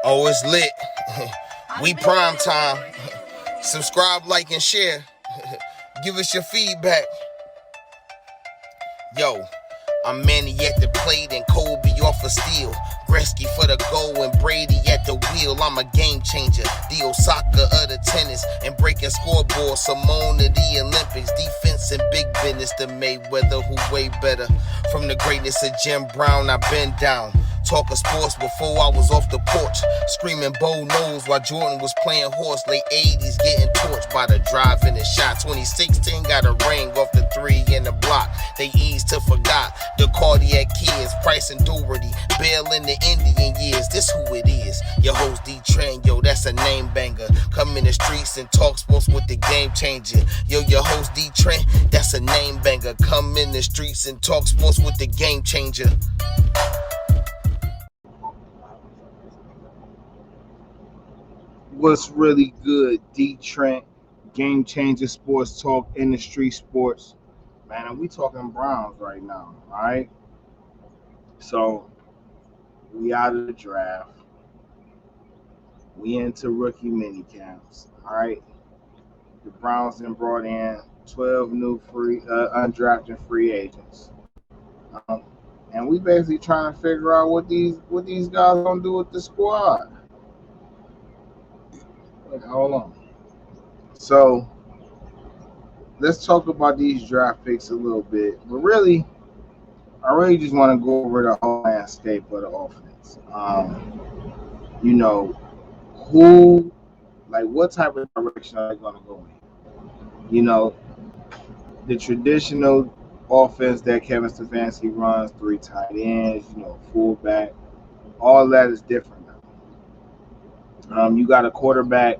Oh, it's lit. We prime time. Subscribe, like, and share. Give us your feedback. Yo, I'm Manny at the plate and Kobe off a steal. Gretzky for the goal and Brady at the wheel. I'm a game changer, the Osaka of the tennis, and breaking scoreboards. Simone of the Olympics, defense and big business. The Mayweather who way better. From the greatness of Jim Brown, I've been down. Talking sports before I was off the porch. Screaming Bo knows while Jordan was playing horse. Late 80s getting torched by the drive and the shot. 2016 got a ring off the three in the block. They eased to forgot the cardiac kids. Price and Doherty, Bell in the Indian years. This who it is. Your host DeeTrynt, yo, that's a name banger. Come in the streets and talk sports with the game changer. Yo, your host DeeTrynt, that's a name banger. Come in the streets and talk sports with the game changer. What's really good, DeeTrynt, Game Changer Sports Talk, Industry Sports. Man, and we talking Browns right now, all right? So, we out of the draft. We into rookie mini camps, all right? The Browns then brought in 12 new undrafted free agents. Um, and we basically trying to figure out what these guys gonna do with the squad. Wait, hold on. So, let's talk about these draft picks a little bit. But really, I really just want to go over the whole landscape of the offense. You know, what type of direction are they going to go in? You know, the traditional offense that Kevin Stefanski runs, 3 tight ends, fullback, all that is different now. You got a quarterback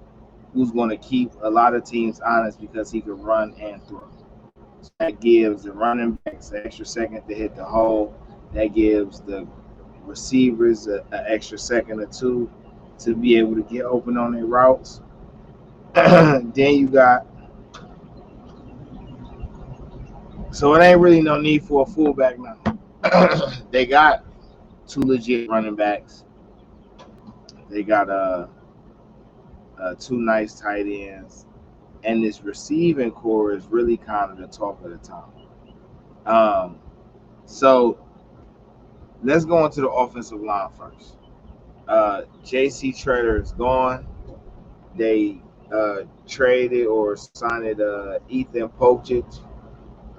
who's going to keep a lot of teams honest because he can run and throw. So that gives the running backs an extra second to hit the hole. That gives the receivers an extra second or two to be able to get open on their routes. Then you got, so it ain't really no need for a fullback now. They got 2 legit running backs. They got 2 nice tight ends. And this receiving core is really kind of the talk of the town. So let's go into the offensive line first. J.C. Treader is gone. They traded or signed Ethan Pocic,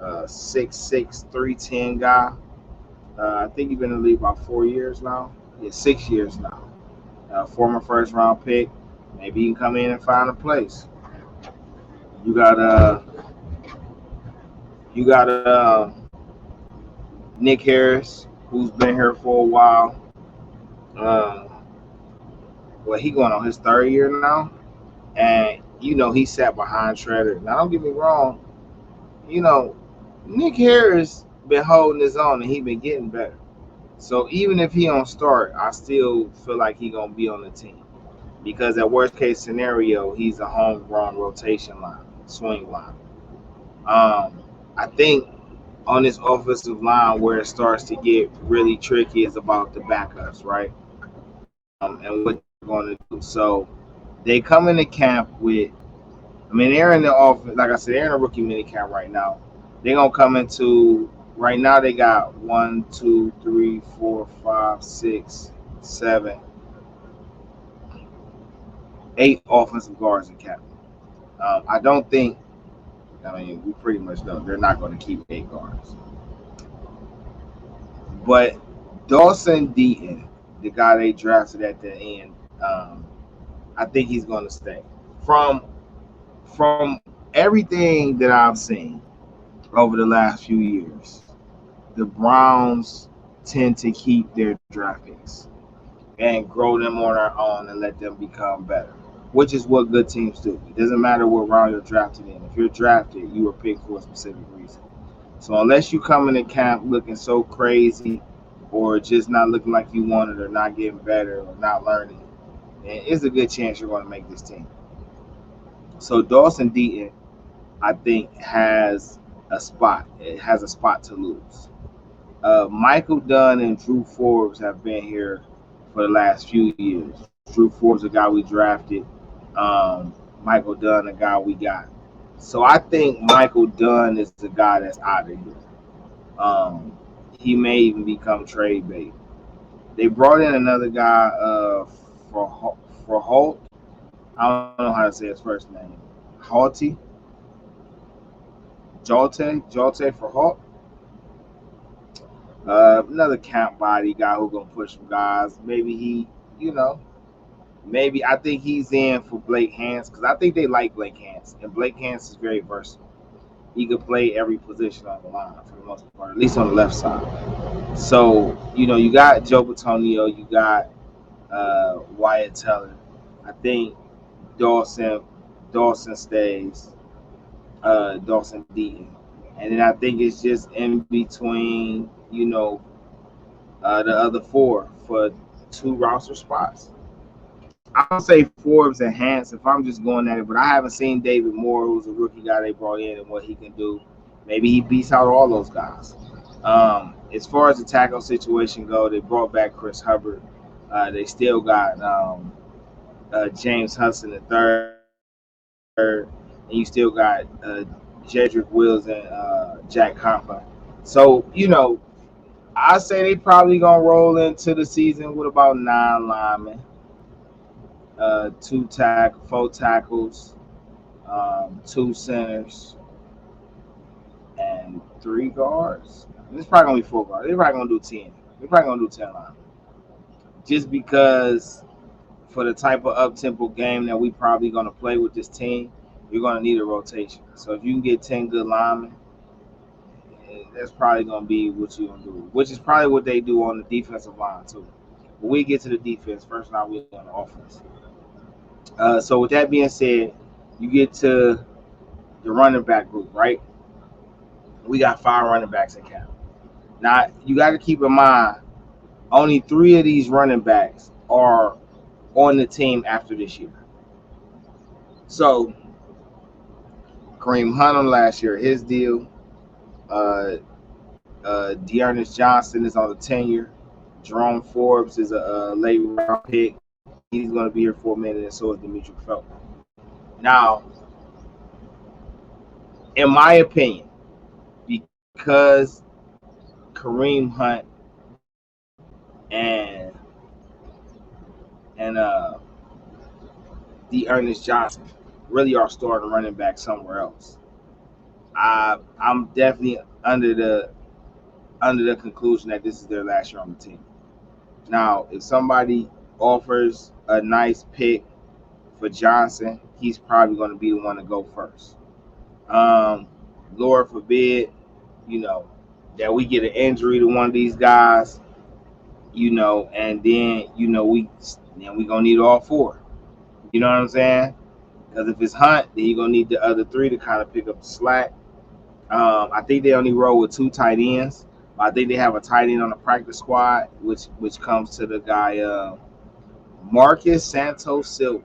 6'6", 310 guy. I think he's been in the league about 4 years now. Yeah, 6 years now. Former first round pick. Maybe he can come in and find a place. You got Nick Harris, who's been here for a while. He going on his 3rd year now, and he sat behind Shredder. Now don't get me wrong, Nick Harris been holding his own and he been getting better. So even if he don't start, I still feel like he gonna be on the team because at worst case scenario, he's a homegrown rotation line, swing line. I think on this offensive line where it starts to get really tricky is about the backups, right? And what they're going to do. So they come into camp with, they're in the offense, like I said, they're in a rookie mini camp right now. They're going to come into, right now they got 1, 2, 3, 4, 5, 6, 7, 8 offensive guards in camp. I don't think, we pretty much know they're not going to keep 8 guards. But Dawson Deaton, the guy they drafted at the end, I think he's going to stay. From everything that I've seen over the last few years, the Browns tend to keep their draft picks and grow them on their own and let them become better, which is what good teams do. It doesn't matter what round you're drafted in. If you're drafted, you were picked for a specific reason. So unless you come into camp looking so crazy or just not looking like you wanted or not getting better or not learning, it's a good chance you're going to make this team. So Dawson Deaton, I think, has a spot. It has a spot to lose. Michael Dunn and Drew Forbes have been here for the last few years. Drew Forbes, a guy we drafted. Michael Dunn, a guy we got. So I think Michael Dunn is the guy that's out of here. Um, he may even become trade bait. They brought in another guy for Holt. I don't know how to say his first name. Halty, Jolte for Holt. Another camp body guy who gonna push some guys. Maybe maybe I think he's in for Blake Hans because I think they like Blake Hans, and Blake Hans is very versatile. He could play every position on the line for the most part, at least on the left side. So you got Joe Batonio, you got Wyatt Teller. I think Dawson stays, Dawson Deaton, and then I think it's just in between, the other four for two roster spots. I'll say Forbes and Hans if I'm just going at it, but I haven't seen David Moore, who's a rookie guy they brought in, and what he can do. Maybe he beats out all those guys. As far as the tackle situation go, they brought back Chris Hubbard. They still got James Hudson III, and you still got Jedrick Wills and Jack Conklin. So I say they probably gonna roll into the season with about 9 linemen, 4 tackles, 2 centers, and 3 guards. It's probably gonna be 4 guards. They're probably gonna do 10. They're probably gonna do 10 linemen, just because for the type of up-tempo game that we probably gonna play with this team, you're gonna need a rotation. So if you can get 10 good linemen, that's probably gonna be what you're gonna do, which is probably what they do on the defensive line too. But we get to the defense first. Now we're on the offense. So with that being said, you get to the running back group, right? We got 5 running backs in camp. Now you got to keep in mind, only 3 of these running backs are on the team after this year. So Kareem Hunt on last year, his deal. Dearness Johnson is on the tenure. Jerome Forbes is a late round pick. He's going to be here for a minute, and so is Demetric Felton. Now, in my opinion, because Kareem Hunt and Dearness Johnson really are starting running back somewhere else, I'm definitely under the conclusion that this is their last year on the team. Now, if somebody offers a nice pick for Johnson, he's probably going to be the one to go first. Lord forbid, that we get an injury to one of these guys, and then we gonna need all 4. You know what I'm saying? Because if it's Hunt, then you're gonna need the other 3 to kind of pick up the slack. I think they only roll with 2 tight ends. I think they have a tight end on the practice squad, which comes to the guy Marcus Santos Silva,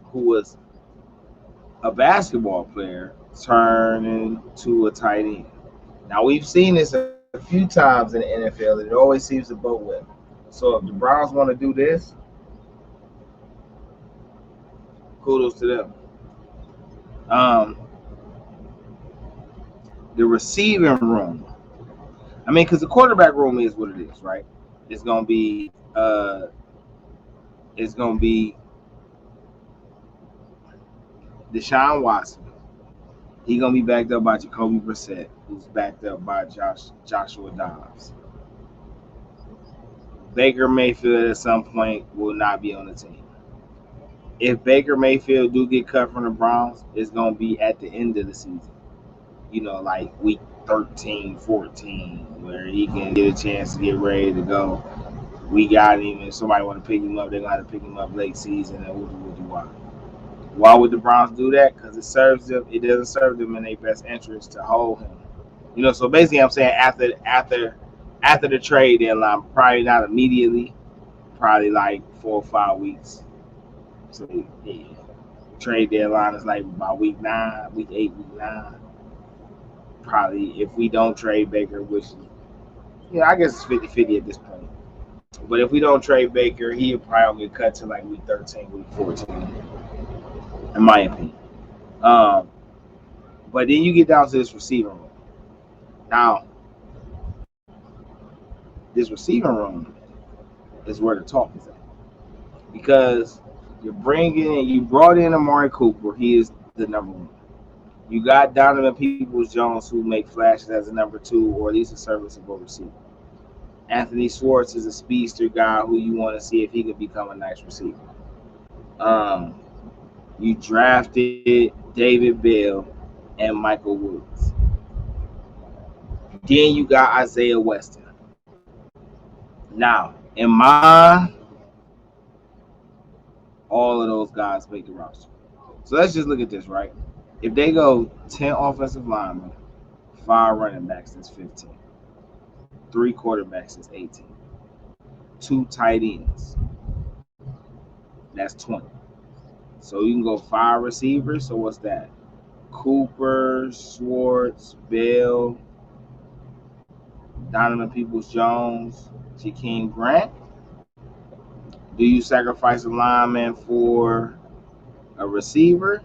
who was a basketball player turn into a tight end. Now we've seen this a few times in the NFL, and it always seems to bode well. So if the Browns want to do this, kudos to them. The receiving room. I mean, because the quarterback room is what it is, right? It's gonna be Deshaun Watson. He's gonna be backed up by Jacoby Brissett, who's backed up by Joshua Dobbs. Baker Mayfield at some point will not be on the team. If Baker Mayfield do get cut from the Browns, it's gonna be at the end of the season. Like week 13, 14, where he can get a chance to get ready to go. We got him. If somebody want to pick him up, they're gonna have to pick him up late season and why. Why would the Browns do that? Because it serves them. It doesn't serve them in their best interest to hold him. So basically, I'm saying after the trade deadline, probably not immediately, probably like 4 or 5 weeks. So yeah, trade deadline is like about week 9, week 8, week 9. Probably if we don't trade Baker, which I guess it's 50-50 at this point. But if we don't trade Baker, he'll probably get cut to like week 13, week 14, in my opinion. Um, but then you get down to this receiving room. Now, this receiving room is where the talk is at. Because you brought in Amari Cooper. He is the number one. You got Donovan Peoples-Jones, who make flashes as a number two, or at least a serviceable receiver. Anthony Schwartz is a speedster guy who you want to see if he could become a nice receiver. You drafted David Bell and Michael Woods. Then you got Isaiah Weston. Now, in my, all of those guys make the roster. So let's just look at this, right? If they go 10 offensive linemen, 5 running backs, that's 15. 3 quarterbacks, that's 18. 2 tight ends, that's 20. So you can go 5 receivers. So what's that? Cooper, Schwartz, Bell, Donovan Peoples-Jones, Jakeem Grant. Do you sacrifice a lineman for a receiver?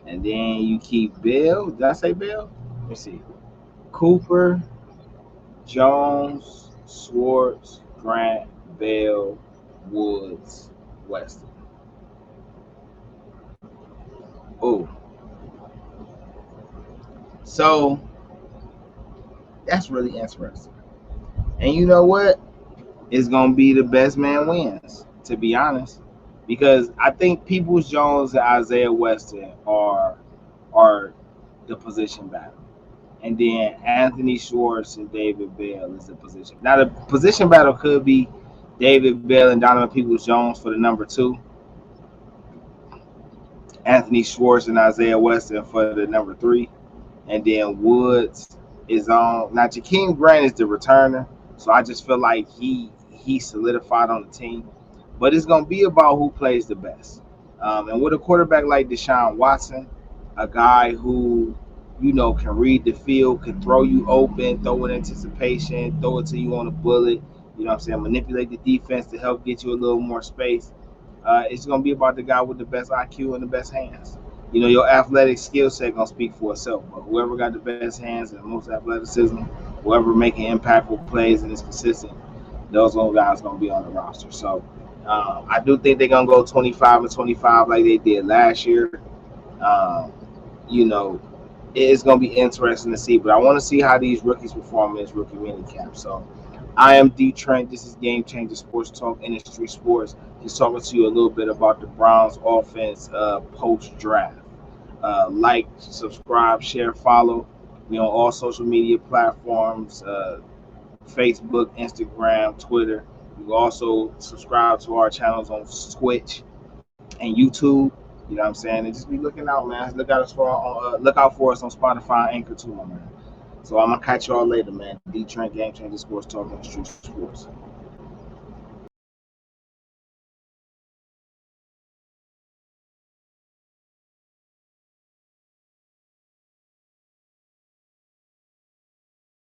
And then you keep Bell. Did I say Bell? Let me see. Cooper, Jones, Schwartz, Grant, Bell, Woods, Weston. Oh. So that's really interesting. And you know what? It's going to be the best man wins, to be honest. Because I think Peoples-Jones and Isaiah Weston are the position battle. And then Anthony Schwartz and David Bell is the position. Now, the position battle could be David Bell and Donovan Peoples-Jones for the number 2. Anthony Schwartz and Isaiah Weston for the number 3. And then Woods is on. Now, Jakeem Grant is the returner. So I just feel like he solidified on the team. But it's going to be about who plays the best. And with a quarterback like Deshaun Watson, a guy who, you know, can read the field, can throw you open, throw in anticipation, throw it to you on a bullet, you know what I'm saying, manipulate the defense to help get you a little more space. It's going to be about the guy with the best IQ and the best hands. You know, your athletic skill set going to speak for itself. But whoever got the best hands and the most athleticism, whoever making impactful plays and is consistent, those little guys going to be on the roster. So I do think they're going to go 25 and 25 like they did last year. You know, it's going to be interesting to see. But I want to see how these rookies perform in this rookie minicamp. So I am DeeTrynt. This is Game Changer Sports Talk, Industry Sports. Just talking to you a little bit about the Browns offense post-draft. Like, subscribe, share, follow. We on all social media platforms, Facebook, Instagram, Twitter. You can also subscribe to our channels on Twitch and YouTube. You know what I'm saying? And just be looking out, man. Look out for us on Spotify, Anchor too, man. So I'm gonna catch y'all later, man. DeeTrynt, Game Changer Sports Talk, Industry Sports.